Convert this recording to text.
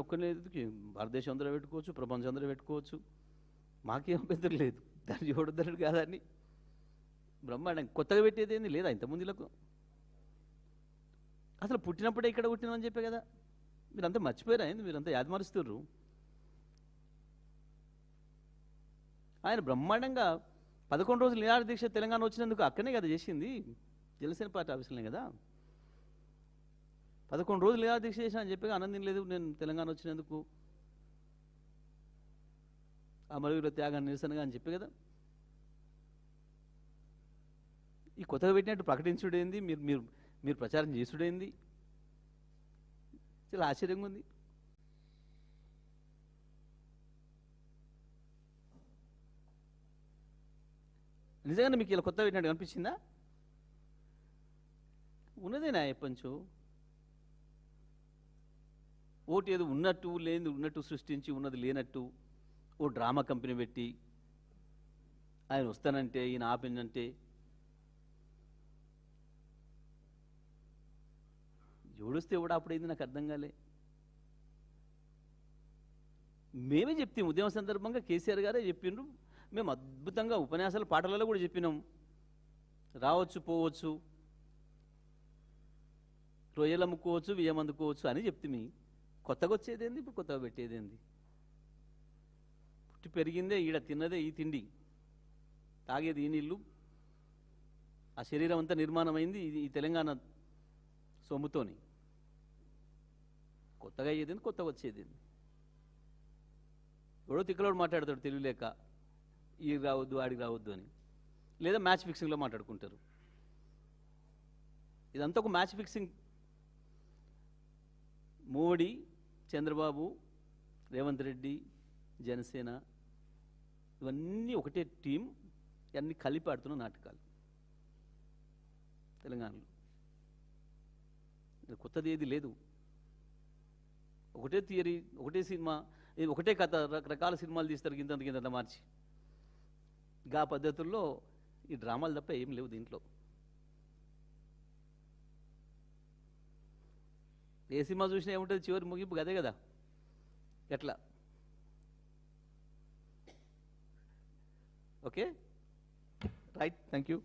ఒక్కనే భారతదేశం అందరూ పెట్టుకోవచ్చు, ప్రపంచం అందరూ పెట్టుకోవచ్చు, మాకేం అభ్యంతరం లేదు. దాన్ని చూడొద్దన్నాడు కాదని బ్రహ్మాండం కొత్తగా పెట్టేది ఏంది లేదా ఇంతమందిలకు? అసలు పుట్టినప్పుడే ఇక్కడ పుట్టినామని చెప్పే కదా. మీరంతా మర్చిపోయారా ఏంది? మీరంతా యాదమరుస్తుర్రు. ఆయన బ్రహ్మాండంగా 11 రోజులు నిరాహార దీక్ష తెలంగాణ వచ్చినందుకు అక్కనే కదా చేసింది, జనసేన పార్టీ ఆఫీసులనే కదా. 11 రోజులు నిరాహార దీక్ష చేసిన అని చెప్పి ఆనందం లేదు నేను తెలంగాణ వచ్చినందుకు, అమరవీరుల త్యాగాన్ని నిరసనగా అని చెప్పి కదా. ఈ కొత్తగా పెట్టినట్టు ప్రకటించుడేంది, మీరు మీరు మీరు ప్రచారం చేసుడేంది? చాలా ఆశ్చర్యంగా ఉంది. నిజంగానే మీకు ఇలా కొత్త పెట్టినట్టు కనిపించిందా? ఉన్నదేనా ఎప్పంచు ఓటు ఏదో ఉన్నట్టు లేని ఉన్నట్టు సృష్టించి ఉన్నది లేనట్టు ఓ డ్రామా కంపెనీ పెట్టి ఆయన వస్తానంటే ఈయన ఆపిందంటే ఎవడొస్తే ఎవడా అప్పుడైంది నాకు అర్థం కాలే. మేమే చెప్తాం ఉద్యమ సందర్భంగా కేసీఆర్ గారే చెప్పిండ్రు, మేము అద్భుతంగా ఉపన్యాసాలు పాటలలో కూడా చెప్పినాం, రావచ్చు పోవచ్చు, రొయ్యలు అమ్ముకోవచ్చు బియ్యం అందుకోవచ్చు అని చెప్తే కొత్తగా వచ్చేదేంది, ఇప్పుడు కొత్తగా పెట్టేదేంది? పుట్టి పెరిగిందే ఈడ, తిన్నదే ఈ తిండి, తాగేది ఈ నీళ్ళు, ఆ శరీరం అంతా నిర్మాణమైంది ఈ తెలంగాణ సొమ్ముతోని. కొత్తగా అయ్యేదేంది, కొత్తగా వచ్చేదేంది? ఎవడో తిక్కలోడు మాట్లాడతాడు తెలియలేక, ఈ రావద్దు ఆడికి రావద్దు అని, లేదా మ్యాచ్ ఫిక్సింగ్లో మాట్లాడుకుంటారు. ఇదంతా ఒక మ్యాచ్ ఫిక్సింగ్. మోడీ, చంద్రబాబు, రేవంత్ రెడ్డి, జనసేన ఇవన్నీ ఒకటే టీం, ఇవన్నీ కలిపి ఆడుతున్న నాటకాలు తెలంగాణలో. కొత్తది ఏది లేదు, ఒకటే థియరీ, ఒకటే సినిమా, ఒకటే కథ, రకరకాల సినిమాలు తీస్తారు గింత మార్చి. గా పద్ధతుల్లో ఈ డ్రామాలు తప్ప ఏం లేవు దీంట్లో. ఏ సినిమా చూసినా ఏముంటుంది, చివరి ముగింపు అదే కదా. ఎట్లా? Okay, right, thank you.